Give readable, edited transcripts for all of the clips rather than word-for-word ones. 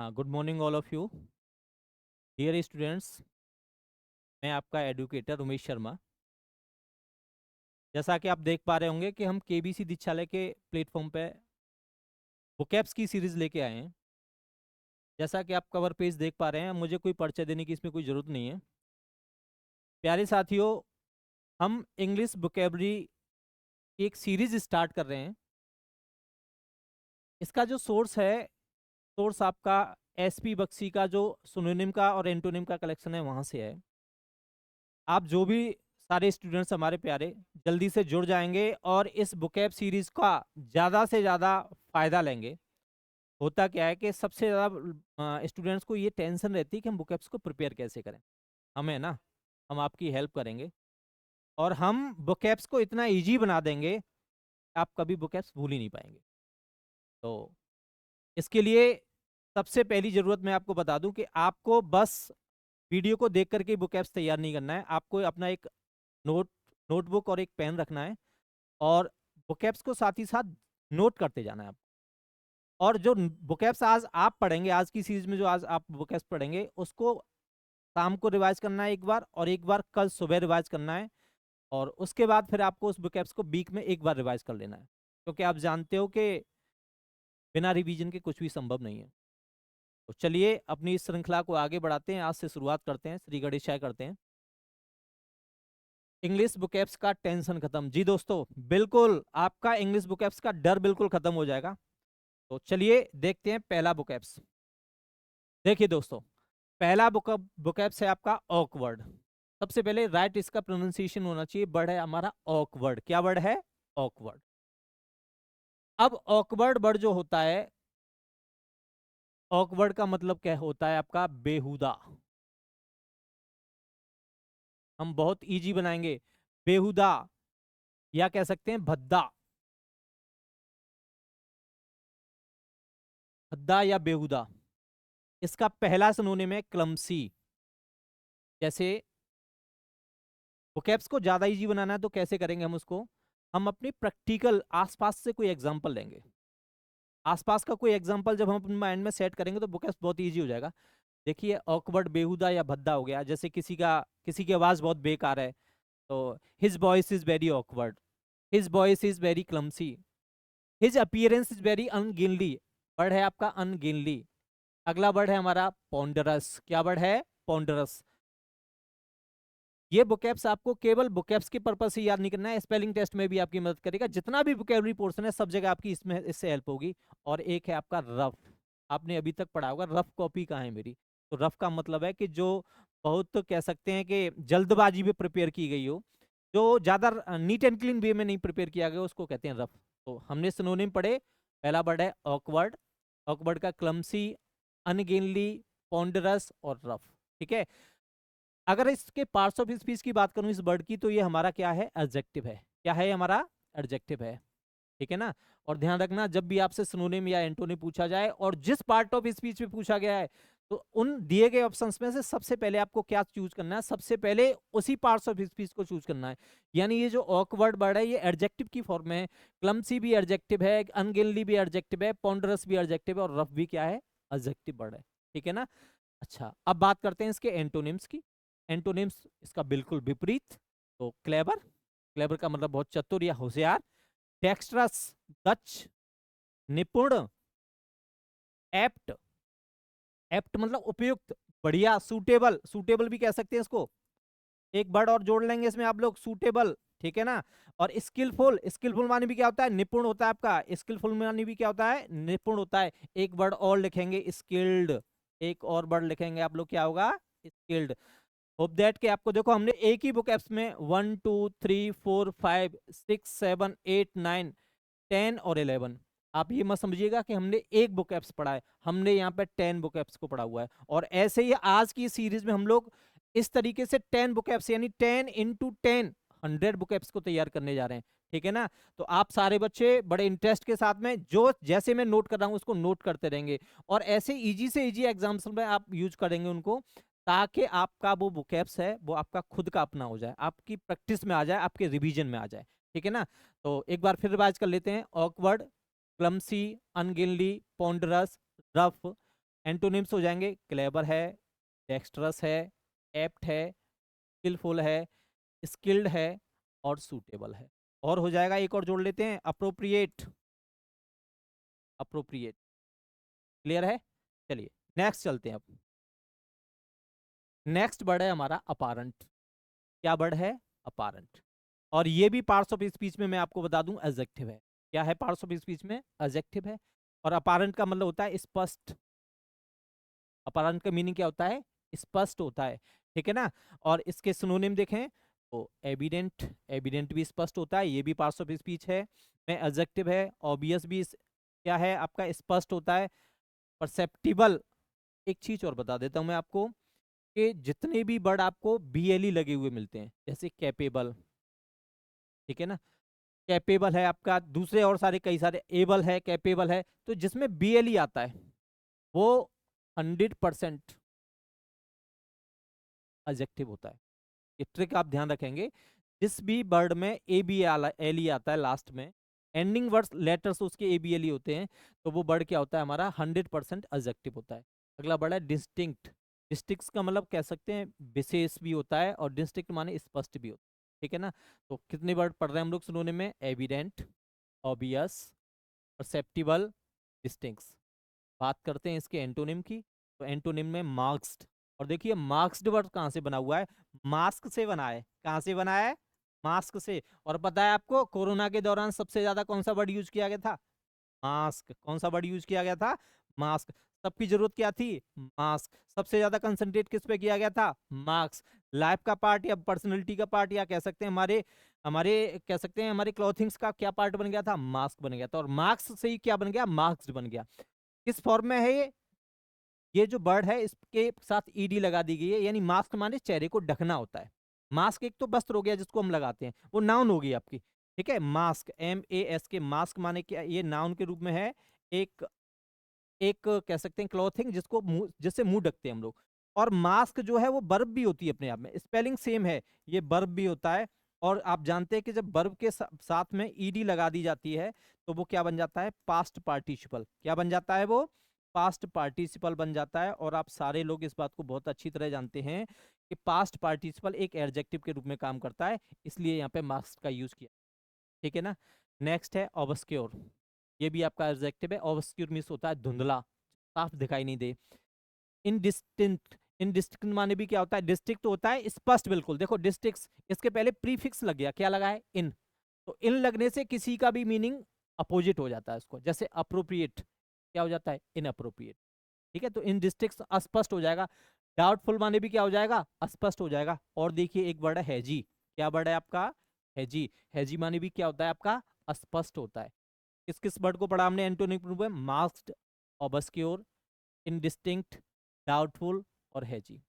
हाँ, good morning all of you dear students. मैं आपका एडुकेटर उमेश शर्मा। जैसा कि आप देख पा रहे होंगे कि हम केबीसी दीक्षालय के प्लेटफॉर्म पे वोकैब्स की सीरीज लेके आए हैं। जैसा कि आप कवर पेज देख पा रहे हैं, मुझे कोई परिचय देने की इसमें कोई ज़रूरत नहीं है। प्यारे साथियों, हम इंग्लिश वोकेबलरी की एक सीरीज स्टार्ट कर रहे हैं। इसका जो सोर्स है, सोर्स आपका एसपी बख्शी का जो सिनोनिम का और एंटोनिम का कलेक्शन है, वहाँ से है। आप जो भी सारे स्टूडेंट्स हमारे प्यारे जल्दी से जुड़ जाएंगे और इस बुकैब सीरीज का ज़्यादा से ज़्यादा फायदा लेंगे। होता क्या है कि सबसे ज़्यादा स्टूडेंट्स को ये टेंशन रहती है कि हम बुकैब्स को प्रिपेयर कैसे करें। हमें ना, हम आपकी हेल्प करेंगे और हम बुकैब्स को इतना इजी बना देंगे, आप कभी बुकैब्स भूल ही नहीं पाएंगे। तो इसके लिए सबसे पहली ज़रूरत मैं आपको बता दूं कि आपको बस वीडियो को देख करके बुकैब्स तैयार नहीं करना है। आपको अपना एक नोट नोटबुक और एक पेन रखना है और वोकैब्स को साथ ही साथ नोट करते जाना है आप। और जो वोकैब्स आज आप पढ़ेंगे, आज की सीरीज में जो आज आप वोकैब्स पढ़ेंगे, उसको शाम को रिवाइज करना है एक बार, और एक बार कल सुबह रिवाइज करना है। और उसके बाद फिर आपको उस वोकैब्स को वीक में एक बार रिवाइज कर लेना है, क्योंकि आप जानते हो कि बिना रिवीजन के कुछ भी संभव नहीं है। तो चलिए अपनी इस श्रृंखला को आगे बढ़ाते हैं, आज से शुरुआत करते हैं, श्री गणेशाय करते हैं। इंग्लिश बुकैप्स का टेंशन खत्म। जी दोस्तों, बिल्कुल आपका इंग्लिश बुकैप्स का डर बिल्कुल खत्म हो जाएगा। तो चलिए देखते हैं पहला बुकैप्स। देखिए दोस्तों, पहला बुकैप्स है आपका ऑकवर्ड। सबसे पहले राइट इसका प्रोनाउंसिएशन होना चाहिए। वर्ड है हमारा ऑकवर्ड। क्या वर्ड है? ऑकवर्ड। अब ऑकवर्ड वर्ड जो होता है, ऑकवर्ड का मतलब क्या होता है आपका? बेहुदा। हम बहुत इजी बनाएंगे, बेहुदा, या कह सकते हैं भद्दा। भद्दा या बेहुदा। इसका पहला सिनोनिम है क्लमसी। जैसे वोकैब्स को ज्यादा इजी बनाना है तो कैसे करेंगे हम उसको? हम अपनी प्रैक्टिकल आसपास से कोई एग्जांपल लेंगे। आसपास का कोई एग्जांपल जब हम अपने माइंड में सेट करेंगे तो वोकैब्स बहुत इजी हो जाएगा। देखिए, ऑकवर्ड बेहुदा या भद्दा हो गया। जैसे किसी की आवाज बहुत बेकार है, तो his voice is very awkward, his voice is very clumsy, his appearance is very ungainly. Word है आपका अनगिनली। अगला वर्ड है हमारा पॉन्डरस। क्या वर्ड है? पॉन्डरस। ये बुकैप्स आपको केवल बुकैप्स के पर्पस से याद नहीं करना है, स्पेलिंग टेस्ट में भी आपकी मदद करेगा। जितना भी बुकैबलरी पोर्शन है, सब जगह आपकी इसमें इससे हेल्प होगी। और एक है आपका रफ। आपने अभी तक पढ़ा होगा रफ कॉपी कहाँ है मेरी। तो रफ का मतलब है कि जो बहुत तो कह सकते हैं कि जल्दबाजी में प्रिपेयर की गई हो, जो ज्यादा नीट एंड क्लीन वे में नहीं प्रिपेयर किया गया, उसको कहते हैं रफ। तो हमने सिनोनिम पढ़े। पहला वर्ड है ऑकवर्ड। ऑकवर्ड का क्लमसी, अनगेनली, पॉन्डरस और रफ। ठीक है। अगर इसके पार्ट्स ऑफ स्पीच की बात करूं इस वर्ड की, तो ये हमारा क्या है? एडजेक्टिव है। क्या है? हमारा एडजेक्टिव है। ठीक है ना। और ध्यान रखना, जब भी आपसे सिनोनिम या एंटोनिम पूछा जाए और जिस पार्ट ऑफ स्पीच में पूछा गया है, तो उन दिए गए ऑप्शंस में से सबसे पहले आपको क्या चूज करना है? सबसे पहले उसी पार्ट्स ऑफ स्पीच को चूज करना है। यानी ये जो ऑकवर्ड वर्ड है, ये एडजेक्टिव की फॉर्म में है। क्लमसी भी एडजेक्टिव है, अनगिनली भी एडजेक्टिव है, पॉन्डरस भी एडजेक्टिव है, और रफ भी क्या है? एडजेक्टिव वर्ड है। ठीक है ना। अच्छा, अब बात करते हैं इसके एंटोनिम्स की। एंटोनिम्स इसका बिल्कुल विपरीत। तो क्लेवर। क्लेवर का मतलब बहुत चतुर या होशियार। डेक्स्ट्रस, दक्ष, निपुण, एप्ट। एप्ट मतलब उपयुक्त, बढ़िया, सूटेबल। सूटेबल भी कह सकते हैं इसको। एक वर्ड और जोड़ लेंगे इसमें आप लोग, सूटेबल। ठीक है ना। और स्किलफुल। स्किलफुल माने भी क्या होता है? निपुण होता है आपका। स्किलफुल माने भी क्या होता है? निपुण होता है। एक वर्ड और लिखेंगे, स्किल्ड। एक और वर्ड लिखेंगे आप लोग, क्या होगा? स्किल्ड। होप दैट कि आपको, देखो हमने एक ही बुक एप्स में 1 2 3 4 5 6 7 8 9 10 और 11। आप ये मत समझिएगा कि हमने एक बुक एप्स पढ़ा है, हमने यहाँ पे 10 बुक एप्स को पढ़ा हुआ है। और ऐसे ही आज की सीरीज में हम लोग इस तरीके से 10 बुक एप्स, यानी 10 × 10 100 बुक एप्स को तैयार करने जा रहे हैं। ठीक है ना। तो आप सारे बच्चे बड़े इंटरेस्ट के साथ में, जो जैसे मैं नोट कर रहा हूँ उसको नोट करते रहेंगे, और ऐसे इजी से इजी एग्जाम्स में आप यूज करेंगे उनको, ताकि आपका वो बुकैप्स है वो आपका खुद का अपना हो जाए, आपकी प्रैक्टिस में आ जाए, आपके रिवीजन में आ जाए। ठीक है ना। तो एक बार फिर रिवाइज कर लेते हैं। ऑकवर्ड, क्लमसी, अनगिनली, पॉन्डरस, रफ, एंटोनिम्स हो जाएंगे, क्लेवर है, डेक्स्ट्रस है, एप्ट है, स्किलफुल है, स्किल्ड है और सूटेबल है। और हो जाएगा, एक और जोड़ लेते हैं, अप्रोप्रिएट। अप्रोप्रिएट, क्लियर है? चलिए नेक्स्ट चलते हैं अब। नेक्स्ट वर्ड है हमारा अपारेंट। क्या वर्ड है? अपारेंट। और ये भी पार्ट्स ऑफ स्पीच में मैं आपको बता दूं एडजेक्टिव है। क्या है पार्ट्स ऑफ स्पीच में? एडजेक्टिव है। और अपारेंट का मतलब होता है स्पष्ट। अपारेंट का मीनिंग क्या होता है? स्पष्ट होता है, ठीक है ना। और इसके सिनोनिम देखें तो एविडेंट, एविडेंट भी स्पष्ट होता है, ये भी पार्ट्स ऑफ स्पीच है। में एडजेक्टिव है। ऑब्वियस भी क्या है आपका? स्पष्ट होता है। परसेप्टिबल, एक चीज और बता देता हूं मैं आपको कि जितने भी वर्ड आपको बीएलई लगे हुए मिलते हैं, जैसे कैपेबल, ठीक है ना, कैपेबल है आपका, दूसरे और सारे कई सारे, एबल है, कैपेबल है, तो जिसमें बीएलई आता है वो 100% एडजेक्टिव होता है। ये ट्रिक आप ध्यान रखेंगे, जिस भी वर्ड में ए बी एल ई आता है लास्ट में, एंडिंग वर्ड्स लेटर्स उसके ए बी एल ई होते हैं, तो वो वर्ड क्या होता है हमारा? 100% एडजेक्टिव होता है। अगला वर्ड है डिस्टिंक्ट। डिस्टिंक्ट का मतलब कह सकते हैं विशेष भी होता है, और डिस्टिंक्ट माने स्पष्ट भी होता है, ठीक है ना। तो कितने वर्ड पढ़ रहे हैं हम लोग सुनने में? Evident, obvious, perceptible, distinct. बात करते हैं इसके एंटोनिम की, तो एंटोनिम में मार्क्स्ड। और देखिए मार्क्स्ड वर्ड कहाँ से बना हुआ है? मास्क से बना है। कहाँ से बना है? मास्क से। और पता है आपको कोरोना के दौरान सबसे ज्यादा कौन सा वर्ड यूज किया गया था? मास्क। कौन सा वर्ड यूज किया गया था? मास्क। सबकी जरूरत क्या थी? मास्क। सबसे ज्यादा कंसंट्रेट किस पे किया गया था? मास्क। लाइफ का पार्ट या पर्सनैलिटी का पार्ट, या कह सकते हैं हमारे हमारे कह सकते हैं हमारे क्लॉथिंग्स का क्या पार्ट बन गया था? मास्क बन गया था। और मास्क से ही क्या बन गया? मास्क बन गया। किस फॉर्म में है ये जो वर्ड है इसके साथ ईडी लगा दी गई है, यानी मास्क माने चेहरे को ढकना होता है। मास्क एक तो वस्त्र हो गया जिसको हम लगाते हैं, वो नाउन होगी आपकी, ठीक है। मास्क, MAS के, मास्क माने क्या? ये नाउन के रूप में है। एक एक कह सकते हैं क्लॉथिंग जिसको मुंह, जिससे मुंह ढकते हैं हम लोग। और मास्क जो है वो वर्ब भी होती है अपने आप में, स्पेलिंग सेम है, ये वर्ब भी होता है। और आप जानते हैं कि जब वर्ब के साथ में ईडी लगा दी जाती है तो वो क्या बन जाता है? Past participle. क्या बन जाता है वो? पास्ट पार्टिसिपल बन जाता है। और आप सारे लोग इस बात को बहुत अच्छी तरह जानते हैं कि पास्ट पार्टिसिपल एक एडजेक्टिव के रूप में काम करता है, इसलिए यहाँ पे मास्क का यूज किया, ठीक है ना। नेक्स्ट है ऑब्सक्योर। ये भी आपका एडजेक्टिव है। ऑब्सक्योर मींस होता है धुंधला, साफ दिखाई नहीं दे। इनडिस्टिंक्ट, इनडिस्टिंक्ट माने भी क्या होता है? डिस्टिंक्ट होता है स्पष्ट बिल्कुल। देखो डिस्टिंक्ट, इसके पहले प्रीफिक्स लग गया, क्या लगा है? इन। तो इन लगने से किसी का भी मीनिंग अपोजिट हो जाता है उसको, जैसे अप्रोप्रिएट क्या हो जाता है? इनअप्रोप्रिएट, ठीक है। तो इनडिस्टिंक्ट अस्पष्ट हो जाएगा। डाउटफुल माने भी क्या हो जाएगा? अस्पष्ट हो जाएगा। और देखिए एक वर्ड है हैजी। क्या वर्ड है आपका? हैजी। हैजी माने भी क्या होता है आपका? अस्पष्ट होता है। किस किस वर्ड को पढ़ा हमने एंटोनिम रूप में? मास्क्ड, ऑब्सक्योर, इनडिस्टिंक्ट, डाउटफुल और हैजी।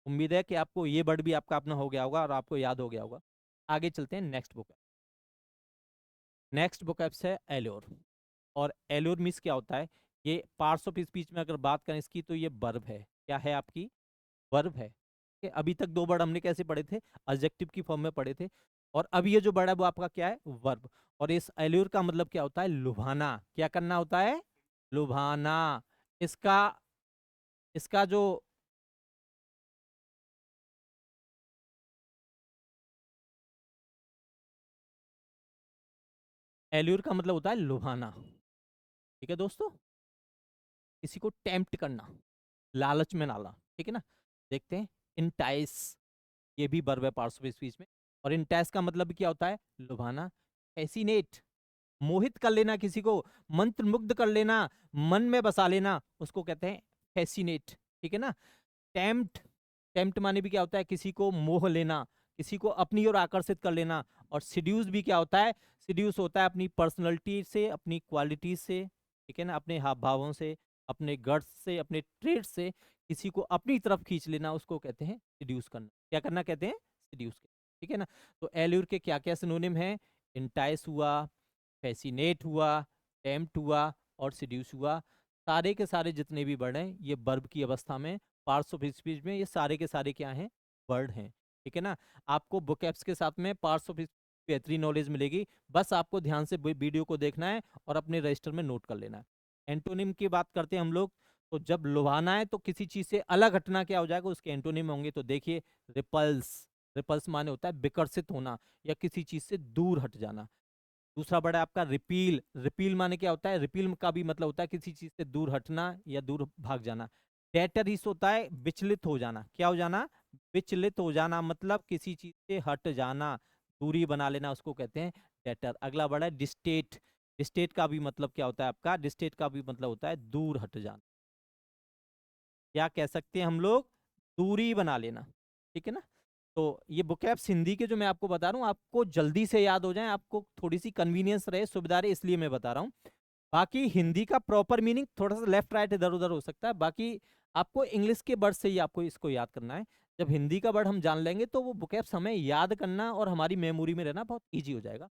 उम्मीद है कि आपको ये वर्ड भी आपका अपना हो गया होगा और आपको याद हो गया होगा। आगे चलते हैं नेक्स्ट बुक। नेक्स्ट बुक है एल्योर। और एल्योर मीन्स क्या होता है? ये पार्ट्स ऑफ स्पीच में अगर बात करें इसकी, तो ये वर्ब है। क्या है आपकी? वर्ब है। कि अभी तक दो वर्ड हमने कैसे पढ़े थे? एडजेक्टिव की फॉर्म में पढ़े थे। और अब ये जो वर्ड है वो आपका क्या है? वर्ब। और इस एल्योर का मतलब क्या होता है? लुभाना। क्या करना होता है? लुभाना। इसका इसका जो एल्यूर का मतलब होता है लुभाना, ठीक है दोस्तों। किसी को टेम्प्ट करना, लालच में डालना, ठीक है ना। देखते हैं इंटाइस, ये भी वर्ब है पार्ट्स ऑफ स्पीच में। और इंटाइस का मतलब क्या होता है? लुभाना। फैसिनेट, मोहित कर लेना किसी को, मंत्र मुग्ध कर लेना, मन में बसा लेना, उसको कहते हैं फैसिनेट, ठीक है ना। टेम्प्ट, टेम्प्ट माने भी क्या होता है? किसी को मोह लेना, किसी को अपनी ओर आकर्षित कर लेना। और सिड्यूस भी क्या होता है? सिड्यूस होता है अपनी पर्सनैलिटी से, अपनी क्वालिटी से, ठीक है ना, अपने हाव भावों से, अपने गट्स से, अपने ट्रेड से किसी को अपनी तरफ खींच लेना, उसको कहते हैं सिड्यूस करना। क्या करना कहते हैं? सिड्यूस, ठीक है ना। तो एल्यूर के क्या क्या सिनोनिम है? इंटाइस हुआ, फैसिनेट हुआ, टेम्प्ट हुआ और सिड्यूस हुआ। सारे के सारे जितने भी वर्ड हैं ये वर्ब की अवस्था में, पार्ट्स ऑफ स्पीच में, ये सारे के सारे क्या हैं? वर्ड हैं, ठीक है ना। आपको बुकएप्स के साथ में पार्ट्स ऑफ बेहतरीन नॉलेज मिलेगी। बस आपको ध्यान से वीडियो को देखना है और अपने रजिस्टर में नोट कर लेना है। एंटोनिम की बात करते हैं हम लोग, तो जब लुभाना है तो किसी चीज से अलग हटना क्या हो जाएगा, उसके एंटोनिम होंगे। तो देखिए रिपल्स, रिपल्स माने होता है विकर्षित होना या किसी चीज से दूर हट जाना। दूसरा वर्ड है आपका रिपील, रिपील माने क्या होता है, रिपील का भी मतलब होता है किसी चीज से दूर हटना या दूर भाग जाना। डेटरिस होता है विचलित हो जाना, क्या हो जाना, विचलित हो जाना, मतलब किसी चीज से हट जाना, दूरी बना लेना, उसको कहते हैं डेटर। अगला वर्ड है डिस्टेट, डिस्टेट का भी मतलब क्या होता है आपका, डिस्टेट का भी मतलब होता है दूर हट जाना, क्या कह सकते हैं हम लोग, दूरी बना लेना, ठीक है ना। तो ये बुकैब्स हिंदी के जो मैं आपको बता रहा हूँ, आपको जल्दी से याद हो जाए, आपको थोड़ी सी कन्वीनियंस रहे, सुविधा रहे, इसलिए मैं बता रहा हूँ। बाकी हिंदी का प्रॉपर मीनिंग थोड़ा सा लेफ्ट राइट इधर उधर हो सकता है, बाकी आपको इंग्लिश के वर्ड से ही आपको इसको याद करना है। जब हिंदी का वर्ड हम जान लेंगे तो वो बुकैब्स हमें याद करना और हमारी मेमोरी में रहना बहुत ईजी हो जाएगा।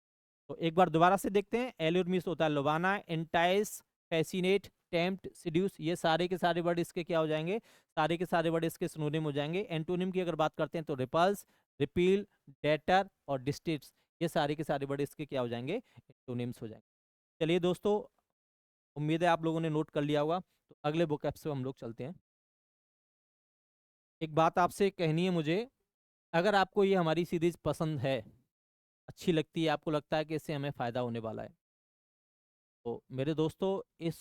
तो एक बार दोबारा से देखते हैं। एल्यूरमिस होता है लुभाना, एंटाइस, फैसिनेट, टेम्प्ट, सिड्यूस, ये सारे के सारे वर्ड इसके क्या हो जाएंगे, सारे के सारे वर्ड इसके सिनोनिम हो जाएंगे। एंटोनिम की अगर बात करते हैं तो रिपल्स, रिपील, डेटर और डिस्टेट्स, ये सारे के सारे वर्ड इसके क्या हो जाएंगे, एंटोनिम्स हो जाएंगे। चलिए दोस्तों, उम्मीद है आप लोगों ने नोट कर लिया होगा। तो अगले बुक से हम लोग चलते हैं। एक बात आपसे कहनी है मुझे, अगर आपको ये हमारी सीरीज पसंद है, अच्छी लगती है, आपको लगता है कि इससे हमें फायदा होने वाला है, तो मेरे दोस्तों इस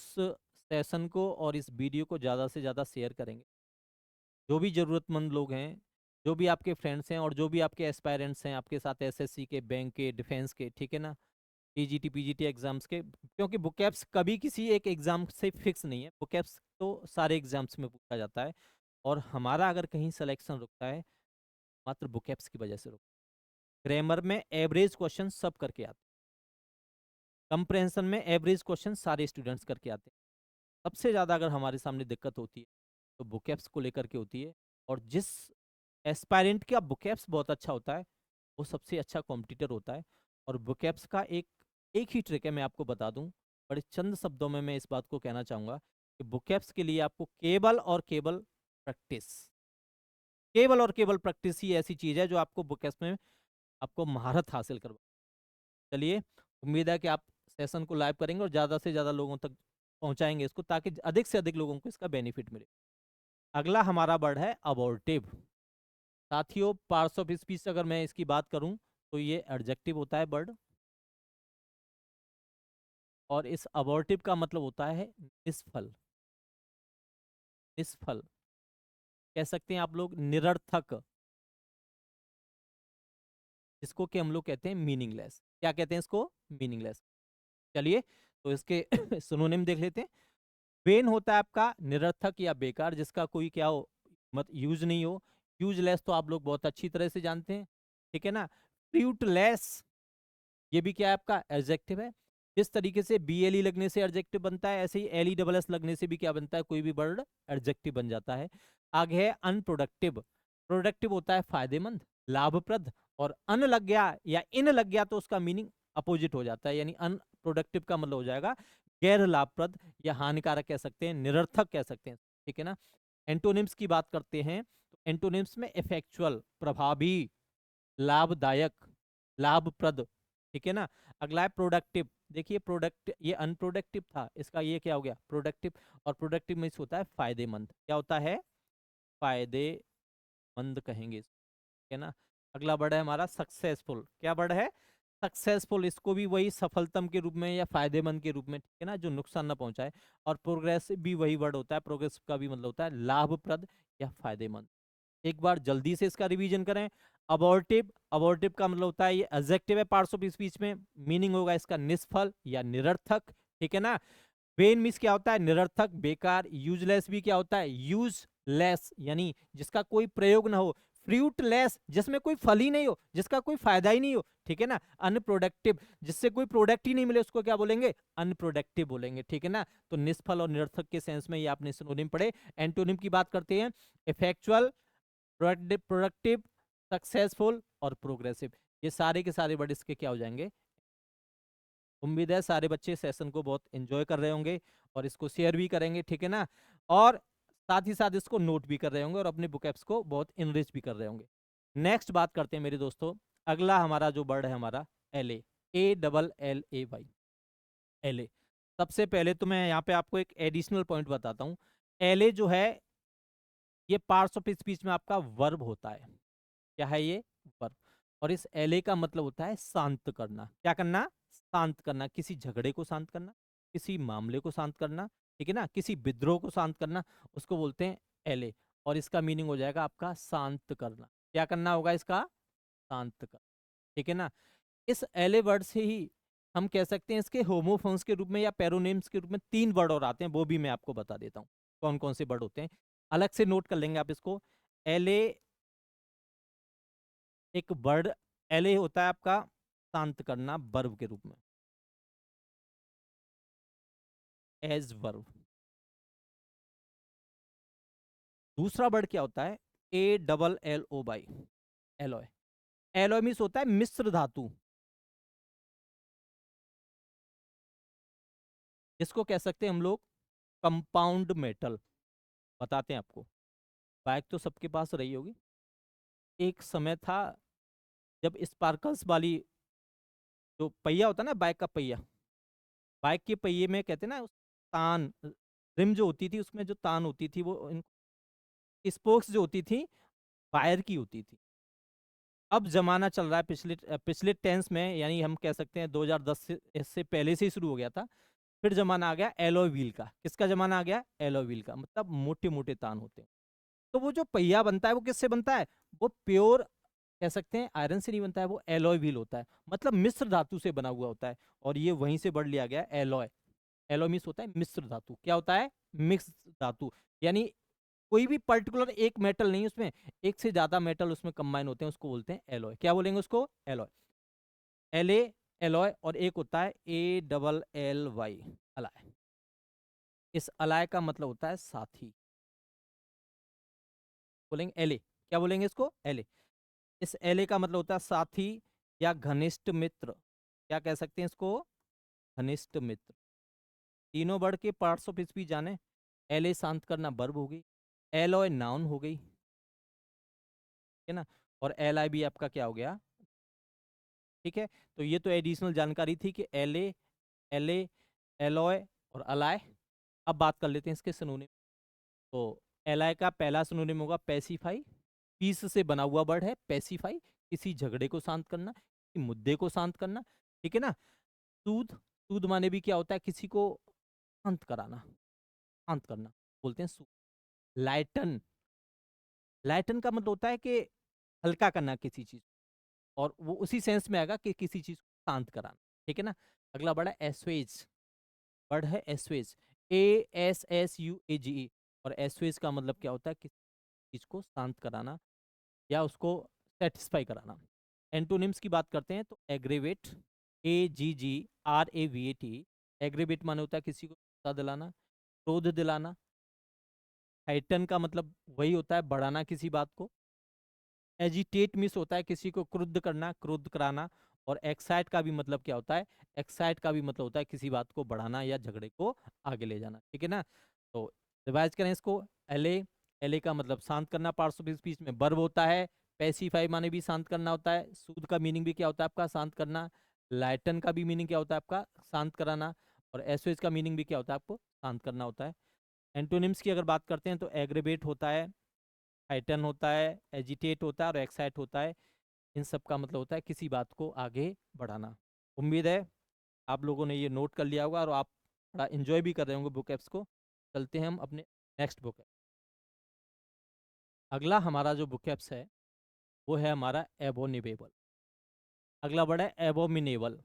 सेशन को और इस वीडियो को ज़्यादा से ज़्यादा शेयर करेंगे। जो भी ज़रूरतमंद लोग हैं, जो भी आपके फ्रेंड्स हैं और जो भी आपके एस्पायरेंट्स हैं आपके साथ, एसएससी के, बैंक के, डिफेंस के, ठीक है ना, टीजीटी पीजीटी एग्जाम्स के, क्योंकि बुकैप्स कभी किसी एक एग्जाम से फिक्स नहीं है, बुकैप्स तो सारे एग्जाम्स में पूछा जाता है। और हमारा अगर कहीं सिलेक्शन रुकता है, मात्र बुकैप्स की वजह से रुकता है। ग्रामर में एवरेज क्वेश्चन सब करके आते हैं, कंप्रहेंशन में एवरेज क्वेश्चन सारे स्टूडेंट्स करके आते हैं। सबसे ज़्यादा अगर हमारे सामने दिक्कत होती है तो बुकैप्स को लेकर के होती है। और जिस एस्पायरेंट का बुकैप्स बहुत अच्छा होता है, वो सबसे अच्छा कॉम्पिटिटर होता है। और बुकैप्स का एक एक ही ट्रिक है, मैं आपको बता दूं, बड़े चंद शब्दों में मैं इस बात को कहना चाहूँगा कि बुकैप्स के लिए आपको केवल और केवल प्रैक्टिस, केवल और केवल प्रैक्टिस ही ऐसी चीज़ है जो आपको बुकैप्स में आपको महारत हासिल करवा। चलिए, उम्मीद है कि आप सेशन को लाइव करेंगे और ज़्यादा से ज़्यादा लोगों तक पहुंचाएंगे इसको, ताकि अधिक से अधिक लोगों को इसका बेनिफिट मिले। अगला हमारा वर्ड है अबॉर्टिव। साथियों, पार्ट्स ऑफ स्पीच अगर मैं इसकी बात करूं तो ये एडजेक्टिव होता है वर्ड, और इस अबॉर्टिव का मतलब होता है निष्फल, निष्फल कह सकते हैं आप लोग, निरर्थक, जिसको कि हम लोग कहते हैं मीनिंगलेस। क्या कहते हैं इसको, मीनिंगलेस। चलिए, तो इसके सिनोनिम देख लेते हैं। वेन होता है आपका निरर्थक या बेकार, जिसका कोई क्या हो, मत यूज नहीं हो। यूजलेस तो आप लोग बहुत अच्छी तरह से जानते हैं, ठीक है ना। फ्रूटलेस, ये भी क्या है आपका एडजेक्टिव है। जिस तरीके से बी एल ई लगने से एडजेक्टिव बनता है, ऐसे ही एल ई डबल एस लगने से भी क्या बनता है, कोई भी वर्ड एडजेक्टिव बन जाता है। आगे है अनप्रोडक्टिव। प्रोडक्टिव होता है फायदेमंद, लाभप्रद, और अन लग गया या इन लग गया तो उसका मीनिंग अपोजिट हो जाता है, यानी अनप्रोडक्टिव का मतलब हो जाएगा गैर लाभप्रद या हानिकारक कह सकते हैं, निरर्थक कह सकते हैं, ठीक है ना। एंटोनिम्स की बात करते हैं तो एंटोनिम्स में इफेक्चुअल, प्रभावी, लाभदायक, लाभप्रद, ठीक है ना। अगला है प्रोडक्टिव। देखिए प्रोडक्ट, ये अनप्रोडक्टिव था, इसका ये क्या हो गया, प्रोडक्टिव। और प्रोडक्टिव में होता है फायदेमंद, क्या होता है, फायदेमंद कहेंगे, ठीक है ना। अगला वर्ड है हमारा सक्सेसफुल। क्या वर्ड है, सक्सेसफुल, इसको भी वही सफलतम के रूप में या फायदेमंद के रूप में, ठीक है ना, जो नुकसान ना पहुंचाए। और प्रोग्रेसिव भी वही वर्ड होता है, प्रोग्रेसिव का भी मतलब होता है लाभप्रद या फायदेमंद। एक बार जल्दी से इसका रिवीजन करें। अबॉर्टिव, अबॉर्टिव का मतलब होता है, ये एडजेक्टिव है पार्ट्स ऑफ स्पीच में, मीनिंग होगा इसका निष्फल या निरर्थक, ठीक है ना। वेन मिस क्या होता है, निरर्थक, बेकार। यूजलेस भी क्या होता है, यूजलेस, यानी जिसका कोई प्रयोग ना हो। फ्रूटलेस, जिसमें कोई फल ही नहीं हो, जिसका कोई फायदा ही नहीं हो, ठीक है ना। अनप्रोडक्टिव, जिससे कोई प्रोडक्ट ही नहीं मिले, उसको क्या बोलेंगे, अनप्रोडक्टिव बोलेंगे, ठीक है ना। तो निष्फल और निरर्थक के सेंस में ये आपने सिनोनिम पढ़े। एंटोनिम की बात करते हैं, इफेक्चुअल, प्रोडक्टिव, सक्सेसफुल और प्रोग्रेसिव, ये सारे के सारे वर्ड इसके क्या हो जाएंगे। उम्मीद है सारे बच्चे सेशन को बहुत एंजॉय कर रहे होंगे और इसको शेयर भी करेंगे, ठीक है ना। और साथ ही साथ इसको नोट भी कर रहे होंगे और अपने बुक एप्स को बहुत इनरिच भी कर रहे होंगे। नेक्स्ट बात करते हैं मेरे दोस्तों, अगला हमारा जो वर्ड है हमारा L A double L A Y, L A. सबसे पहले तो मैं यहाँ पे आपको एक एडिशनल पॉइंट बताता हूँ। एले जो है ये पार्ट्स ऑफ स्पीच में आपका वर्ब होता है। क्या है ये? वर्ब। और इस एले का मतलब होता है शांत करना। क्या करना? शांत करना। किसी झगड़े को शांत करना, किसी मामले को शांत करना, ठीक है ना, किसी विद्रोह को शांत करना, उसको बोलते हैं एले। और इसका मीनिंग हो जाएगा आपका शांत करना। क्या करना होगा इसका? शांत कर, ठीक है ना। इस एले वर्ड से ही हम कह सकते हैं इसके होमोफोन्स के रूप में या पेरोनिम्स के रूप में 3 वर्ड और आते हैं, वो भी मैं आपको बता देता हूँ कौन कौन से वर्ड होते हैं। अलग से नोट कर लेंगे आप इसको। एले एक वर्ड, एले होता है आपका शांत करना वर्ब के रूप में, एज वर्ब। दूसरा वर्ड क्या होता है? ALLOY, alloy. एलॉय मीन्स होता है मिश्र धातु, जिसको कह सकते हैं हम लोग कंपाउंड मेटल। बताते हैं आपको। बाइक तो सबके पास रही होगी। एक समय था जब स्पार्कल्स वाली जो पहिया होता है ना, बाइक का पहिया, बाइक के पहिए में कहते हैं ना, उस तान, रिम जो होती थी उसमें जो तान होती थी वो स्पोक्स जो होती थी वायर की होती थी। अब जमाना चल रहा है पिछले पिछले टेंस में, यानी हम कह सकते हैं 2010 से इससे पहले से ही शुरू हो गया था। फिर जमाना आ गया एलॉय व्हील का। किसका जमाना आ गया? एलॉय व्हील का। मतलब मोटे मोटे तान होते हैं। तो वो जो पहिया बनता है वो किससे बनता है? वो प्योर कह सकते हैं आयरन से नहीं बनता है, वो एलॉय व्हील होता है, मतलब मिश्र धातु से बना हुआ होता है। और ये वहीं से बढ़ लिया गया एलॉय। एलॉय मीन्स होता है मिश्र धातु। क्या होता है? मिक्स धातु। यानी कोई भी पर्टिकुलर एक मेटल नहीं, उसमें एक से ज्यादा मेटल उसमें कंबाइन होते हैं, उसको बोलते हैं एलॉय। क्या बोलेंगे उसको? एलॉय। L alloy. और एक होता है ALLY, अलाय। इस अलाय का मतलब होता है साथी। बोलेंगे एले। क्या बोलेंगे इसको? एले। इस एले का मतलब होता है साथी या घनिष्ठ मित्र। क्या कह सकते हैं इसको? घनिष्ठ मित्र। तीनों वर्ड के पार्ट्स ऑफ स्पीच जाने। एले शांत करना वर्ब हो गई, एलॉय नाउन हो गई, ठीक है ना, और एल भी आपका क्या हो गया? ठीक है। तो ये तो एडिशनल जानकारी थी कि एले, एले, एलॉय और अलाय। अब बात कर लेते हैं इसके सिनोनिम। तो एलआई का पहला सिनोनिम होगा पेसिफाई। पीस से बना हुआ वर्ड है पेसिफाई, किसी झगड़े को शांत करना, किसी मुद्दे को शांत करना, ठीक है ना। सूद, सूद माने भी क्या होता है? किसी को शांत कराना, शांत करना, बोलते हैं सूद। लाइटन, लाइटन का मतलब होता है कि हल्का करना किसी चीज, और वो उसी सेंस में आएगा कि किसी चीज को शांत कराना, ठीक है ना। अगला वर्ड है एस्वेज। वर्ड है एस्वेज, ASSUAGE। और एस्वेज का मतलब क्या होता है? किसी चीज को शांत कराना या उसको सेटिस्फाई कराना। एंटोनिम्स की बात करते हैं तो एग्रेवेट, AGGRAVAT। एग्रेवेट माने होता है किसी को गुस्सा दिलाना, क्रोध दिलाना। हाइटन का मतलब वही होता है बढ़ाना किसी बात को। एजिटेट मिस होता है किसी को क्रुद्ध करना, क्रोध कराना। और एक्साइट का भी मतलब क्या होता है? एक्साइट का भी मतलब होता है किसी बात को बढ़ाना या झगड़े को आगे ले जाना, ठीक है ना। तो रिवाइज करें इसको। एले, एले का मतलब शांत करना, पार्ट्स ऑफ स्पीच में वर्ब होता है। पेसिफाई माने भी शांत करना होता है। सूद का मीनिंग भी क्या होता है आपका? शांत करना। लाइटन का भी मीनिंग क्या होता है आपका? शांत कराना। और एसोएज का मीनिंग भी क्या होता है? आपको शांत करना होता है। एंटोनिम्स की अगर बात करते हैं तो एग्रेवेट होता है, हाइटन होता है, एजिटेट होता है और एक्साइट होता है। इन सब का मतलब होता है किसी बात को आगे बढ़ाना। उम्मीद है आप लोगों ने ये नोट कर लिया होगा और आप बड़ा इंजॉय भी कर रहे होंगे बुक एप्स को। चलते हैं हम अपने नेक्स्ट बुक ऐप। अगला हमारा जो बुक एप्स है वो है हमारा एबोनिबेबल। अगला वर्ड है एबोमिनेबल।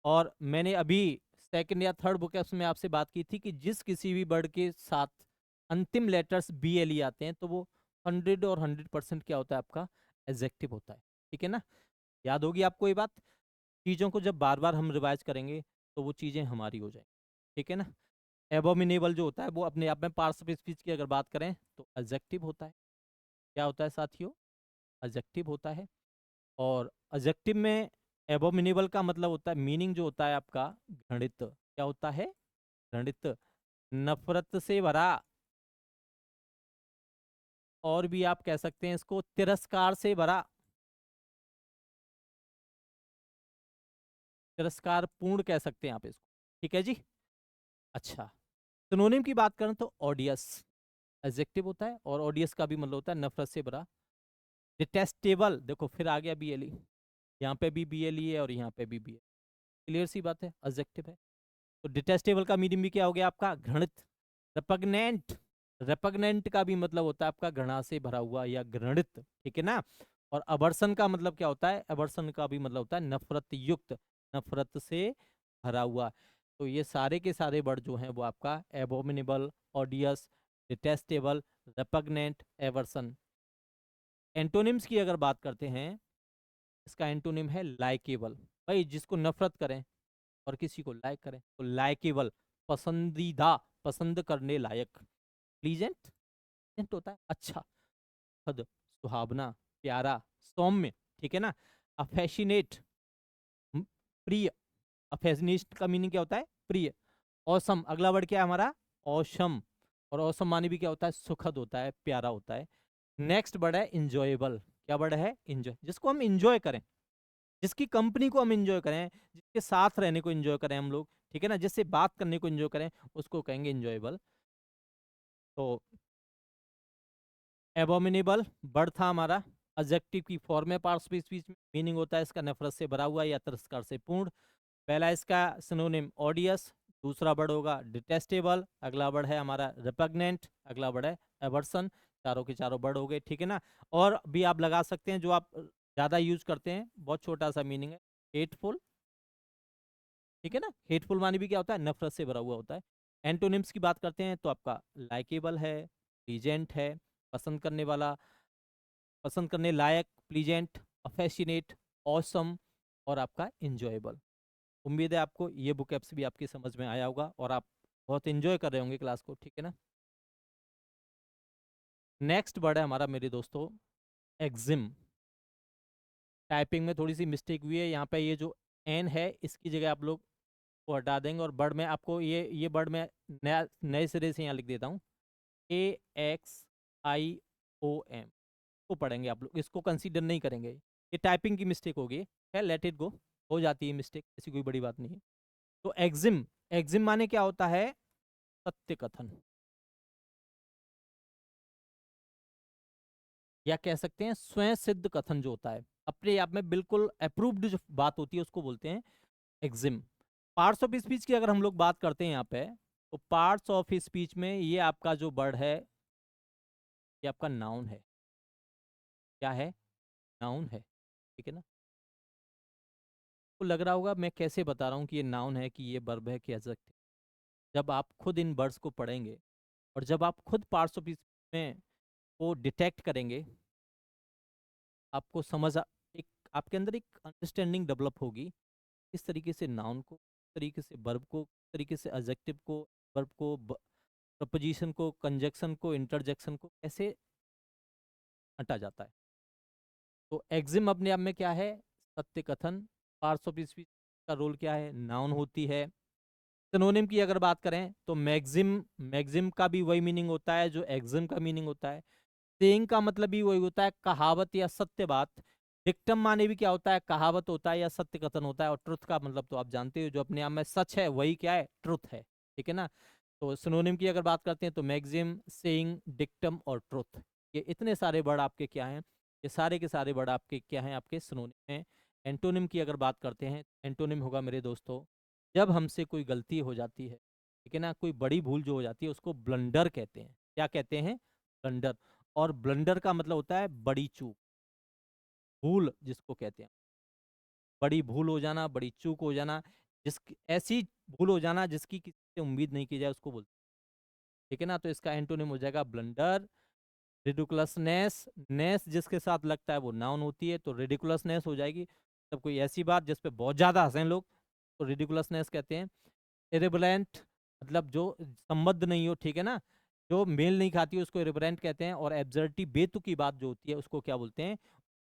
और मैंने अभी सेकंड या थर्ड बुक एप्स में आपसे बात की थी कि जिस किसी भी वर्ड के साथ अंतिम लेटर्स BLE आते हैं तो वो 100 और 100% क्या होता है आपका? एडजेक्टिव होता है, ठीक है ना। याद होगी आपको ये बात। चीज़ों को जब बार बार हम रिवाइज करेंगे तो वो चीज़ें हमारी हो जाएंगी, ठीक है ना। एबोमिनेबल जो होता है वो अपने आप में पार्ट्स ऑफ स्पीच की अगर बात करें तो एडजेक्टिव होता है। क्या होता है साथियों? एडजेक्टिव होता है। और एडजेक्टिव में एबोमिनेबल का मतलब होता है, मीनिंग जो होता है आपका घृणित। क्या होता है? घृणित, नफरत से भरा। और भी आप कह सकते हैं इसको तिरस्कार से भरा, तिरस्कार पूर्ण कह सकते हैं आप इसको, ठीक है जी। अच्छा, सिनोनिम की बात करें तो ऑडियस एडजेक्टिव होता है, और ऑडियस का भी मतलब होता है नफरत से भरा। डिटेस्टेबल, देखो फिर आ गया बीएलई, यहाँ पे भी बीएलई है और यहाँ पे भी बीएलई, क्लियर सी बात है, एडजेक्टिव है। तो डिटेस्टेबल का मीनिंग भी क्या हो गया आपका, घृणित। रेपग्नेंट, रेपग्नेंट का भी मतलब होता है आपका घृणा से भरा हुआ या घृणित, ठीक है ना। और अवर्सन का मतलब क्या होता है, अवर्सन का भी मतलब होता है नफरत युक्त, नफरत से भरा हुआ। तो ये सारे के सारे वर्ड जो हैं वो आपका abominable, odious, detestable, repugnant, aversion. Antonyms की अगर बात करते हैं, इसका एंटोनिम है लाइकेबल। भाई जिसको नफरत करें और किसी को लाइक करें, तो लाइकेबल, पसंदीदा, पसंद करने लायक। प्लीजेंट, प्लीजेंट होता है अच्छा, हद, सुहावना, प्यारा, सौम्य, ठीक है ना। अफेशिनेट, प्रिय, अफेशिनेट का मीनिंग क्या होता है, प्रिय। औसम, अगला वर्ड क्या है हमारा, औसम, और औसम माने भी क्या होता है, सुखद होता है, प्यारा होता है। नेक्स्ट वर्ड है इंजॉयबल, क्या वर्ड है, इंजॉय, जिसको हम इंजॉय करें, जिसकी कंपनी को हम इंजॉय करें, जिसके साथ रहने को इंजॉय करें हम लोग, ठीक है ना, जिससे बात करने को इंजॉय करें, उसको कहेंगे इंजॉयबल। तो एबोमिनेबल वर्ड था हमारा, एडजेक्टिव की फॉर्म में, पार्ट्स ऑफ स्पीच में, मीनिंग होता है इसका नफरत से भरा हुआ या तिरस्कार से पूर्ण। पहला इसका सिनोनिम ऑडियस, दूसरा वर्ड होगा डिटेस्टेबल, अगला वर्ड है हमारा रिपग्नेंट, अगला वर्ड है एवर्सन। चारों के चारों वर्ड हो गए, ठीक है ना। और भी आप लगा सकते हैं जो आप ज्यादा यूज करते हैं, बहुत छोटा सा मीनिंग है, हेटफुल, ठीक है ना। हेटफुल माने भी क्या होता है, नफरत से भरा हुआ होता है। एंटोनिम्स की बात करते हैं तो आपका लाइकेबल है, प्लीजेंट है, पसंद करने वाला, पसंद करने लायक, प्लीजेंट, अफेशिनेट, ऑसम, और आपका इंजॉयबल। उम्मीद है आपको ये बुक एप्स भी आपकी समझ में आया होगा और आप बहुत इंजॉय कर रहे होंगे क्लास को, ठीक है ना। नेक्स्ट वर्ड है हमारा मेरे दोस्तों, एक्जिम। टाइपिंग में थोड़ी सी मिस्टेक हुई है, यहाँ पे ये जो एन है इसकी जगह आप लोग को हटा देंगे, और वर्ड में आपको ये वर्ड में नया नए सिरे से यहाँ लिख देता हूँ, AXIOM को पढ़ेंगे आप लोग, इसको कंसीडर नहीं करेंगे, ये टाइपिंग की मिस्टेक होगी है, लेट इट गो, हो जाती है मिस्टेक, ऐसी कोई बड़ी बात नहीं है। तो एग्जिम, एग्जिम माने क्या होता है, सत्य कथन, या कह सकते हैं स्वयं सिद्ध कथन जो होता है, अपने आप में बिल्कुल अप्रूव्ड जो बात होती है उसको बोलते हैं एग्जिम। पार्ट्स ऑफ स्पीच की अगर हम लोग बात करते हैं यहाँ पे, तो पार्ट्स ऑफ स्पीच में ये आपका जो वर्ड है, ये आपका नाउन है, क्या है, नाउन है, ठीक है ना। तो लग रहा होगा मैं कैसे बता रहा हूँ कि ये नाउन है कि ये वर्ब है कि एडजेक्टिव, जब आप खुद इन वर्ड्स को पढ़ेंगे और जब आप खुद पार्ट्स ऑफ स्पीच में वो डिटेक्ट करेंगे, आपको एक आपके अंदर एक अंडरस्टैंडिंग डेवलप होगी, इस तरीके से नाउन को, इस तरीके से वर्ब को, इस तरीके से एडजेक्टिव को, वर्ब को, प्रपोजिशन को, कंजक्शन को, इंटरजेक्शन को कैसे हटा जाता है। तो एग्जिम अपने आप में क्या है, सत्य कथन। पार्ट्स ऑफ स्पीच का रोल क्या है, नाउन होती है। सिनोनिम की अगर बात करें तो मैक्सिम, मैक्सिम का भी वही मीनिंग होता है जो एग्जिम का मीनिंग होता है। सेइंग का मतलब भी वही होता है, कहावत या सत्य बात। डिक्टम माने भी क्या होता है, कहावत होता है या सत्य कथन होता है। और ट्रुथ का मतलब तो आप जानते हो, जो अपने आप में सच है वही क्या है, ट्रुथ है, ठीक है ना। तो सिनोनिम की अगर बात करते हैं तो मैक्सिम, सेइंग, डिक्टम और ट्रुथ, ये इतने सारे वर्ड आपके क्या हैं, ये सारे के सारे वर्ड आपके क्या हैं, आपके सिनोनिम हैं। एंटोनिम की अगर बात करते हैं, एंटोनिम होगा मेरे दोस्तों, जब हमसे कोई गलती हो जाती है, ठीक है ना, कोई बड़ी भूल जो हो जाती है उसको ब्लंडर कहते हैं। क्या कहते हैं, ब्लंडर। और ब्लंडर का मतलब होता है बड़ी चूक, भूल जिसको कहते हैं, बड़ी भूल हो जाना, बड़ी चूक हो जाना, जिस ऐसी भूल हो जाना जिसकी किसी से उम्मीद नहीं की जाए उसको बोलते हैं, ठीक है ना। तो इसका एंटोनिम हो जाएगा ब्लंडर। रिडिकुलसनेस, नेस जिसके साथ लगता है वो नाउन होती है, तो रिडिकुलसनेस हो जाएगी, तब कोई ऐसी बात जिस पे बहुत ज्यादा हंसें लोग, तो रिडिकुलसनेस कहते हैं। इरेबलेंट मतलब जो संबद्ध नहीं हो, ठीक है ना, जो मेल नहीं खाती उसको इरेबलेंट कहते हैं। और एब्सर्डिटी, बेतुकी बात जो होती है उसको क्या बोलते हैं,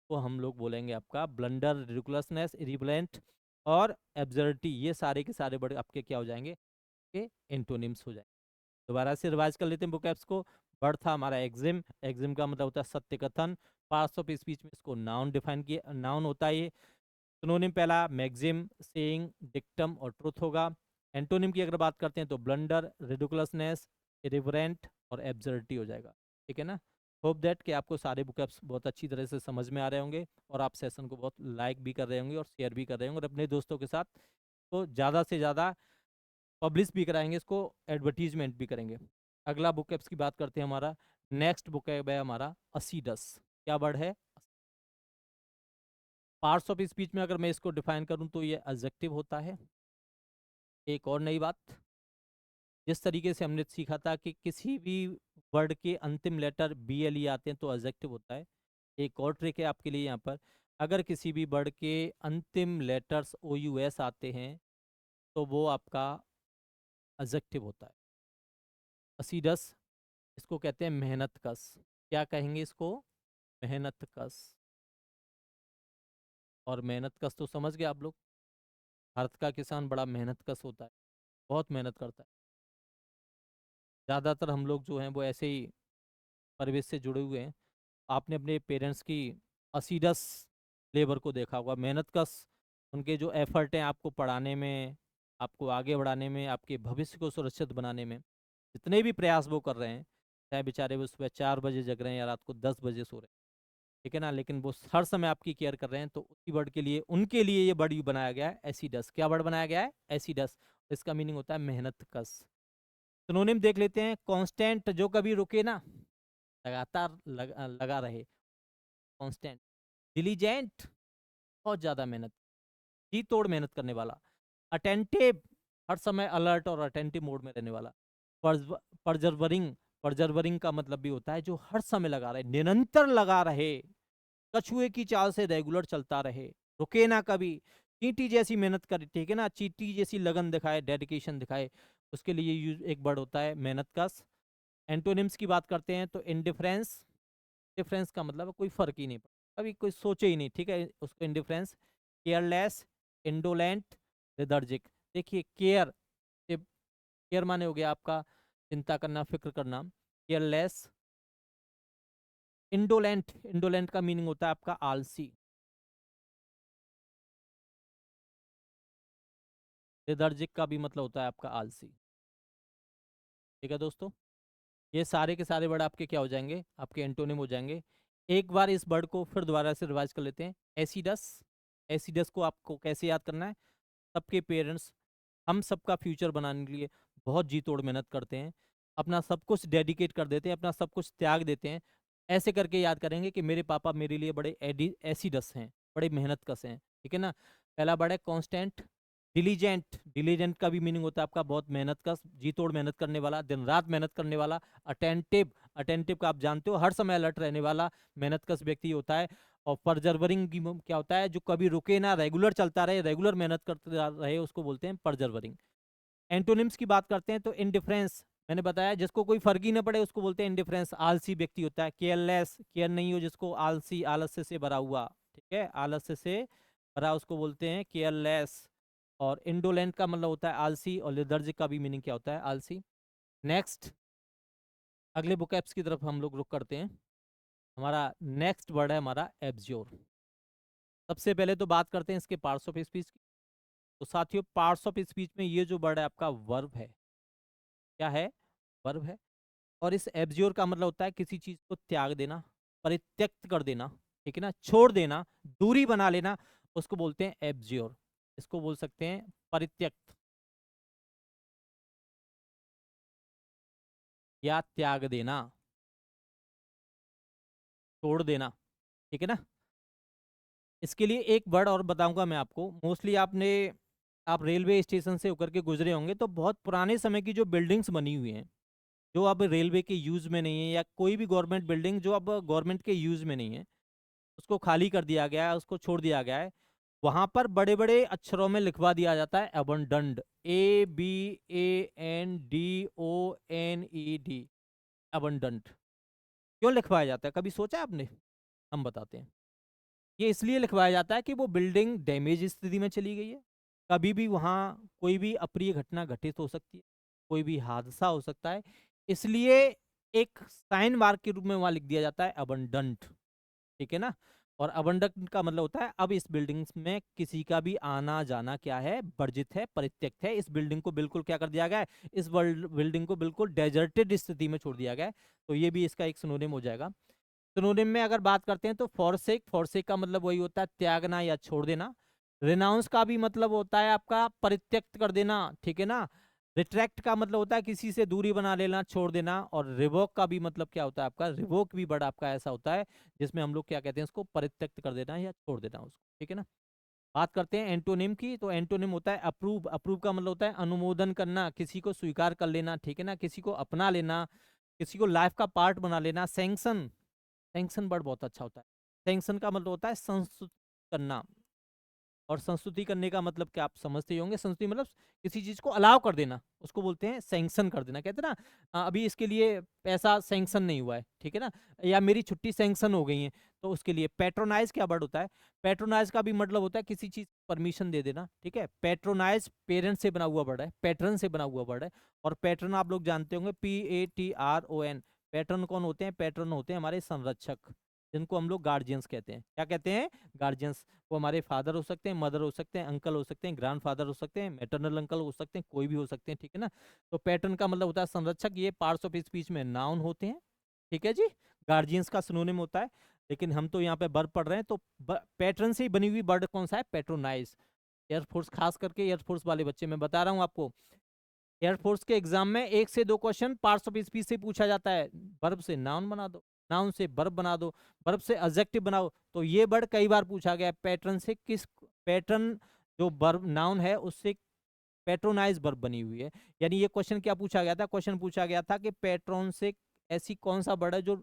तो हम लोग बोलेंगे आपका ब्लंडर, रिडिकुलसनेस, इरेबलेंट और एब्सर्डिटी। ये सारे के सारे वर्ड आपके क्या हो जाएंगे, के एंटोनिम्स हो जाएंगे। दोबारा से रिवाइज कर लेते हैं बुकैप्स को। वर्ड था हमारा एग्जिम, एग्जिम का मतलब होता है सत्य कथन। पार्ट्स ऑफ स्पीच में इसको नाउन डिफाइन किया, नाउन होता है ये। नाउन होता है ये, सिनोनिम पहला मैक्सिम, सेइंग, डिक्टम और ट्रुथ होगा। एंटोनिम की अगर बात करें तो मैक्सिम, सेइंग, डिक्टम और ट्रुथ होगा। सिनोनिम पहला मैक्सिम, सेइंग, डिक्टम और ट्रुथ होगा। एंटोनिम की अगर बात करें तो एंटोनिम की अगर बात करते हैं तो ब्लंडर, रिडिकुलसनेस, इरिवरेंट और एब्सर्डिटी हो जाएगा। ठीक है ना। होप दैट कि आपको सारे बुकअप्स बहुत अच्छी तरह से समझ में आ रहे होंगे और आप सेशन को बहुत लाइक भी कर रहे होंगे और शेयर भी कर रहे होंगे और अपने दोस्तों के साथ तो ज़्यादा से ज़्यादा पब्लिश भी कराएंगे, इसको एडवर्टीजमेंट भी करेंगे। अगला बुकअप्स की बात करते हैं। हमारा नेक्स्ट बुकअप है हमारा असीडस। क्या वर्ड है? पार्ट्स ऑफ स्पीच में अगर मैं इसको डिफाइन करूं तो ये एडजेक्टिव होता है। एक और नई बात, जिस तरीके से हमने सीखा था कि किसी भी वर्ड के अंतिम लेटर बी एल ई आते हैं तो एडजेक्टिव होता है। एक और ट्रिक है आपके लिए यहाँ पर, अगर किसी भी वर्ड के अंतिम लेटर्स ओ यू एस आते हैं तो वो आपका एडजेक्टिव होता है। असीडस, इसको कहते हैं मेहनत कश। क्या कहेंगे इसको? मेहनत कश। और मेहनत कश तो समझ गए आप लोग, भारत का किसान बड़ा मेहनत कश होता है, बहुत मेहनत करता है। ज़्यादातर हम लोग जो हैं वो ऐसे ही परिवेश से जुड़े हुए हैं। आपने अपने पेरेंट्स की असीडस लेबर को देखा होगा, मेहनत कश उनके जो एफर्ट हैं आपको पढ़ाने में, आपको आगे बढ़ाने में, आपके भविष्य को सुरक्षित बनाने में, जितने भी प्रयास वो कर रहे हैं, चाहे बेचारे वो सुबह 4 बजे जग रहे हैं या रात को 10 बजे सो रहे हैं, ठीक है ना, लेकिन वो हर समय आपकी केयर कर रहे हैं। तो उसी वर्ड के लिए, उनके लिए ये वर्ड बनाया गया है एसिडस। क्या वर्ड बनाया गया है? एसिडस। इसका मीनिंग होता है मेहनत कश। सिनोनिम देख लेते हैं। कांस्टेंट, जो कभी रुके ना, लगातार लगा रहे, कांस्टेंट। डिलीजेंट, बहुत ज्यादा मेहनत, जी तोड़ मेहनत करने वाला। अटेंटिव, हर समय अलर्ट और अटेंटिव मोड में रहने वाला। परजर्वरिंग, परजर्वरिंग का मतलब भी होता है जो हर समय लगा रहे, निरंतर लगा रहे, कछुए की चाल से रेगुलर चलता रहे, रुके ना कभी, चींटी जैसी मेहनत करे, ठीक है ना, चींटी जैसी लगन दिखाए, डेडिकेशन दिखाए, उसके लिए यूज एक वर्ड होता है मेहनत कश। एंटोनिम्स की बात करते हैं तो इंडिफरेंस, डिफरेंस का मतलब कोई फर्क ही नहीं पड़ता, कभी कोई सोचे ही नहीं, ठीक है, उसको इंडिफरेंस। Careless, indolent, lethargic. देखिए केयर, केयर माने हो गया आपका चिंता करना, फिक्र करना। केयरलेस। इंडोलेंट, इंडोलेंट का मीनिंग होता है आपका आलसी। लेथर्जिक का भी मतलब होता है आपका आलसी। ठीक है दोस्तों, ये सारे के सारे वर्ड आपके क्या हो जाएंगे? आपके एंटोनिम हो जाएंगे। एक बार इस वर्ड को फिर दोबारा से रिवाइज कर लेते हैं। एसिडस, एसिडस को आपको कैसे याद करना है? सबके पेरेंट्स हम सबका फ्यूचर बनाने के लिए बहुत जी तोड़ मेहनत करते हैं, अपना सब कुछ डेडिकेट कर देते हैं, अपना सब कुछ त्याग देते हैं। ऐसे करके याद करेंगे कि मेरे पापा मेरे लिए बड़े एसिडस हैं, बड़े मेहनत कश हैं। ठीक है ना। पहला वर्ड है कांस्टेंट। डिलीजेंट, डिलीजेंट का भी मीनिंग होता है आपका बहुत मेहनत कश, जी तोड़ मेहनत करने वाला, दिन रात मेहनत करने वाला। अटेंटिव, अटेंटिव का आप जानते हो हर समय अलर्ट रहने वाला मेहनत कश व्यक्ति होता है। और परजर्वरिंग की क्या होता है? जो कभी रुके ना, रेगुलर चलता रहे, रेगुलर मेहनत करते रहे, उसको बोलते हैं परजर्वरिंग। एंटोनिम्स की बात करते हैं तो इंडिफरेंस, मैंने बताया जिसको कोई फर्क ही ना पड़े उसको बोलते हैं इंडिफरेंस, आलसी व्यक्ति होता है। केयरलेस, केयर नहीं हो जिसको, आलसी, आलस्य से भरा हुआ, ठीक है, आलस्य से भरा, उसको बोलते हैं केयरलेस। और इंडोलेंट का मतलब होता है आलसी, और लेथर्जिक का भी मीनिंग क्या होता है? आलसी। नेक्स्ट, अगले बुकैप्स की तरफ हम लोग रुक करते हैं। हमारा नेक्स्ट वर्ड है हमारा एब्ज्योर। सबसे पहले तो बात करते हैं इसके पार्ट्स ऑफ स्पीच की। तो साथियों, पार्ट्स ऑफ स्पीच में ये जो वर्ड है आपका वर्ब है। क्या है? वर्ब है। और इस एब्ज्योर का मतलब होता है किसी चीज को त्याग देना, परित्यक्त कर देना, ठीक है ना, छोड़ देना, दूरी बना लेना, उसको बोलते हैं एब्ज्योर। इसको बोल सकते हैं परित्यक्त या त्याग देना, छोड़ देना, ठीक है ना। इसके लिए एक वर्ड और बताऊंगा मैं आपको। मोस्टली आप रेलवे स्टेशन से होकर के गुजरे होंगे तो बहुत पुराने समय की जो बिल्डिंग्स बनी हुई हैं, जो अब रेलवे के यूज में नहीं है, या कोई भी गवर्नमेंट बिल्डिंग जो अब गवर्नमेंट के यूज में नहीं है, उसको खाली कर दिया गया है, उसको छोड़ दिया गया है। वहां पर बड़े बड़े अक्षरों में लिखवा दिया जाता है अबंडंड, ABANDONED, अबंडंट। क्यों लिखवाया जाता है, कभी सोचा आपने? हम बताते हैं। ये इसलिए लिखवाया जाता है कि वो बिल्डिंग डैमेज स्थिति में चली गई है, कभी भी वहां कोई भी अप्रिय घटना घटित हो सकती है, कोई भी हादसा हो सकता है, इसलिए एक साइन मार्क के रूप में वहां लिख दिया जाता है अबंडंट। ठीक है ना। और अबंडंट का मतलब होता है अब इस बिल्डिंग में किसी का भी आना जाना क्या है, वर्जित है, परित्यक्त है। इस बिल्डिंग को बिल्कुल क्या कर दिया गया है, इस बिल्डिंग को बिल्कुल डेजर्टेड स्थिति में छोड़ दिया गया है। तो ये भी इसका एक सिनोनिम हो जाएगा। सिनोनिम में अगर बात करते हैं तो फॉरसेक, फॉरसेक का मतलब वही होता है त्यागना या छोड़ देना। रिनाउंस का भी मतलब होता है आपका परित्यक्त कर देना, ठीक है ना। रिट्रैक्ट का मतलब होता है किसी से दूरी बना लेना, छोड़ देना। और रिवोक का भी मतलब क्या होता है आपका, रिवोक भी वर्ड आपका ऐसा होता है जिसमें हम लोग क्या कहते हैं उसको, परित्यक्त कर देना या छोड़ देना उसको, ठीक है ना। बात करते हैं एंटोनिम की, तो एंटोनिम होता है अप्रूव। अप्रूव का मतलब होता है अनुमोदन करना, किसी को स्वीकार कर लेना, ठीक है ना, किसी को अपना लेना, किसी को लाइफ का पार्ट बना लेना। सैंक्शन, सैंक्शन वर्ड बहुत अच्छा होता है। सैंक्शन का मतलब होता है संस्तुत करना, और संस्तुति करने का मतलब क्या आप समझते ही होंगे। संस्तुति मतलब किसी चीज को अलाउ कर देना, उसको बोलते हैं सैंक्शन कर देना। कहते हैं ना अभी इसके लिए पैसा सैंक्शन नहीं हुआ है, ठीक है ना, या मेरी छुट्टी सैंक्शन हो गई है, तो उसके लिए। पेट्रोनाइज क्या वर्ड होता है, पेट्रोनाइज का भी मतलब होता है किसी चीज परमिशन दे देना, ठीक है। पेट्रोनाइज पेरेंट से बना हुआ वर्ड है, पैटर्न से बना हुआ वर्ड है। और पैटर्न आप लोग जानते होंगे, PATRON। पैटर्न कौन होते हैं, पैटर्न होते हैं हमारे संरक्षक, जिनको हम लोग गार्जियंस कहते हैं। क्या कहते हैं, गार्जियंस। वो हमारे फादर हो सकते हैं, मदर हो सकते हैं, अंकल हो सकते हैं, ग्रैंड फादर हो सकते हैं, मैटरनल अंकल हो सकते हैं, कोई भी हो सकते हैं, ठीक है ना। तो पैटर्न का मतलब होता है संरक्षक। ये पार्ट्स ऑफ स्पीच में नाउन होते हैं, ठीक है जी। गार्जियंस का सिनोनिम होता है, लेकिन हम तो यहाँ पे वर्ब पढ़ रहे हैं, तो पैटर्न से ही बनी हुई वर्ड कौन सा है, पेट्रोनाइज। एयरफोर्स, खास करके एयरफोर्स वाले बच्चे, मैं बता रहा हूँ आपको, एयरफोर्स के एग्जाम में 1 से 2 क्वेश्चन पार्ट्स ऑफ स्पीच से पूछा जाता है। वर्ब से नाउन बना दो, नाउन से वर्ब बना दो, वर्ब से एडजेक्टिव बनाओ। तो ये वर्ड कई बार पूछा गया, पैटर्न से किस, पैटर्न जो वर्ब नाउन है उससे पेट्रोनाइज वर्ब बनी हुई है। यानी ये क्वेश्चन क्या पूछा गया था, क्वेश्चन पूछा गया था कि पैट्रॉन से ऐसी कौन सा वर्ड है जो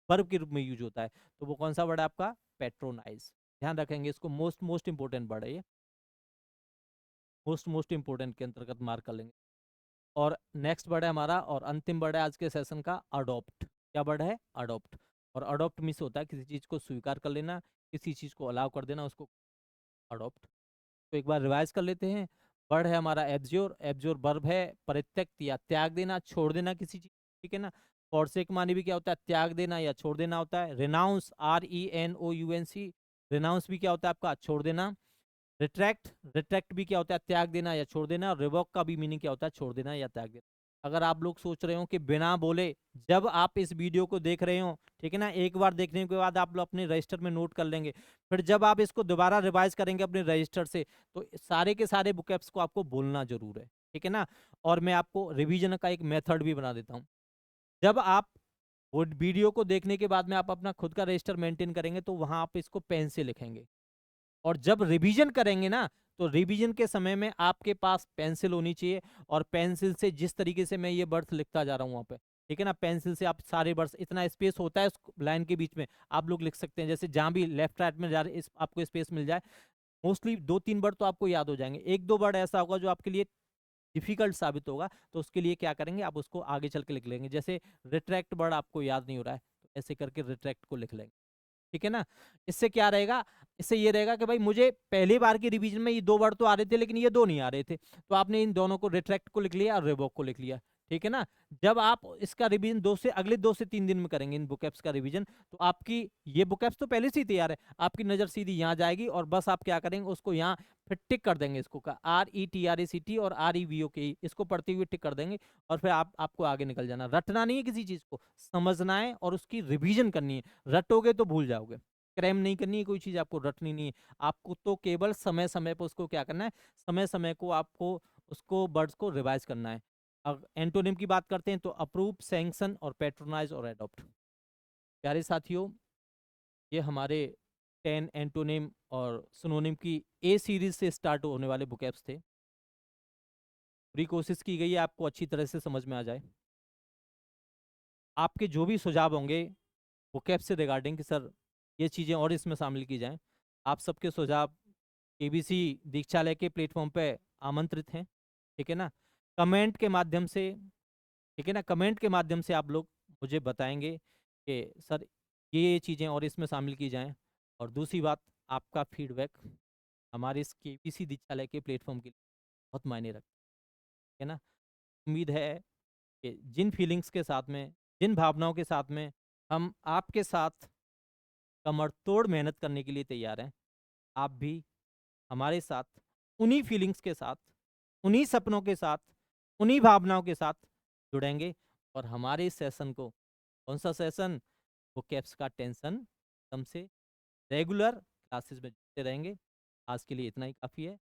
वर्ब के रूप में यूज होता है, तो वो कौन सा वर्ड है आपका, पेट्रोनाइज। ध्यान रखेंगे इसको, मोस्ट मोस्ट इंपोर्टेंट वर्ड है ये, मोस्ट मोस्ट इंपोर्टेंट के अंतर्गत मार्क कर लेंगे। और नेक्स्ट वर्ड है हमारा, और अंतिम वर्ड है आज के सेशन का, अडॉप्ट। क्या वर्ड है, अडॉप्ट। और अडॉप्ट मीन्स होता है किसी चीज को स्वीकार कर लेना, किसी चीज को अलाउ कर देना, उसको अडॉप्ट। तो एक बार रिवाइज कर लेते हैं। वर्ड है हमारा एब्ज्योर, एब्ज्योर वर्ब है परित्यक्त या त्याग देना, छोड़ देना किसी चीज, ठीक है ना। फॉरसेक मानी भी क्या होता है, त्याग देना या छोड़ देना होता है। रिनाउंस, RENOUNC, रिनाउंस भी क्या होता है आपका, छोड़ देना। रिट्रैक्ट, रिट्रैक्ट भी क्या होता है, त्याग देना या छोड़ देना। रिवोक का भी मीनिंग क्या होता है, छोड़ देना या त्याग देना। अगर आप लोग सोच रहे हो कि बिना बोले, जब आप इस वीडियो को देख रहे हो, ठीक है ना, एक बार देखने के बाद आप लोग अपने रजिस्टर में नोट कर लेंगे, फिर जब आप इसको दोबारा रिवाइज करेंगे अपने रजिस्टर से, तो सारे के सारे बुकैप्स को आपको बोलना जरूर है, ठीक है ना। और मैं आपको रिवीजन का एक मेथड भी बना देता हूँ। जब आप वो वीडियो को देखने के बाद में आप अपना खुद का रजिस्टर मेंटेन करेंगे, तो वहां आप इसको पेन से लिखेंगे। और जब रिवीजन करेंगे ना, तो रिवीजन के समय में आपके पास पेंसिल होनी चाहिए, और पेंसिल से जिस तरीके से मैं ये बर्थ लिखता जा रहा हूँ वहां पे, ठीक है ना, पेंसिल से आप सारे बर्ड्स, इतना स्पेस होता है उस लाइन के बीच में, आप लोग लिख सकते हैं, जैसे जहां भी लेफ्ट राइट में जा रहे आपको स्पेस मिल जाए। मोस्टली 2-3 वर्ड तो आपको याद हो जाएंगे, 1-2 वर्ड ऐसा होगा जो आपके लिए डिफिकल्ट साबित होगा, तो उसके लिए क्या करेंगे, आप उसको आगे चल के लिख लेंगे। जैसे रिट्रैक्ट वर्ड आपको याद नहीं हो रहा है, तो ऐसे करके रिट्रैक्ट को लिख लेंगे, ठीक है ना। इससे क्या रहेगा, इससे ये रहेगा कि भाई मुझे पहली बार की रिवीजन में ये 2 वर्ड तो आ रहे थे, लेकिन ये 2 नहीं आ रहे थे, तो आपने इन दोनों को, रिट्रैक्ट को लिख लिया और रिवोक को लिख लिया, ठीक है ना। जब आप इसका रिवीजन अगले 2 से 3 दिन में करेंगे इन बुकएप्स का रिवीजन, तो आपकी ये बुकएप्स तो पहले से ही तैयार है, आपकी नजर सीधी यहाँ जाएगी, और बस आप क्या करेंगे, उसको यहाँ फिर टिक कर देंगे, इसको का RETRACT और REVOK, इसको पढ़ते हुए टिक कर देंगे। और फिर आपको आगे निकल जाना, रटना नहीं है किसी चीज को, समझना है और उसकी रिवीजन करनी है। रटोगे तो भूल जाओगे, क्रैम नहीं करनी है कोई चीज, आपको रटनी नहीं है। आपको तो केवल समय समय पर उसको क्या करना है, समय समय को आपको उसको वर्ड्स को रिवाइज करना है। अब एंटोनिम की बात करते हैं, तो अप्रूव, सैंक्शन और पेट्रोनाइज और एडॉप्ट। प्यारे साथियों, ये हमारे 10 एंटोनिम और सिनोनिम की ए सीरीज से स्टार्ट होने वाले बुकैप्स थे। पूरी कोशिश की गई है आपको अच्छी तरह से समझ में आ जाए। आपके जो भी सुझाव होंगे बुकैप से रिगार्डिंग कि सर ये चीज़ें और इसमें शामिल की जाएं, आप सबके सुझाव केबीसी दीक्षालय के प्लेटफॉर्म पे आमंत्रित हैं, ठीक है ना। कमेंट के माध्यम से, ठीक है ना, कमेंट के माध्यम से आप लोग मुझे बताएंगे कि सर ये चीज़ें और इसमें शामिल की जाएं। और दूसरी बात, आपका फीडबैक हमारे इस केबीसी दीक्षालय के प्लेटफॉर्म के लिए बहुत मायने रखता है ना। उम्मीद है कि जिन फीलिंग्स के साथ में, जिन भावनाओं के साथ में हम आपके साथ कमर तोड़ मेहनत करने के लिए तैयार हैं, आप भी हमारे साथ उन्हीं फीलिंग्स के साथ, उन्हीं सपनों के साथ, उन्हीं भावनाओं के साथ जुड़ेंगे और हमारे इस सेशन को, कौन सा सेशन, वो कैप्स का टेंशन कम से रेगुलर क्लासेस में जुड़ते रहेंगे। आज के लिए इतना ही काफ़ी है।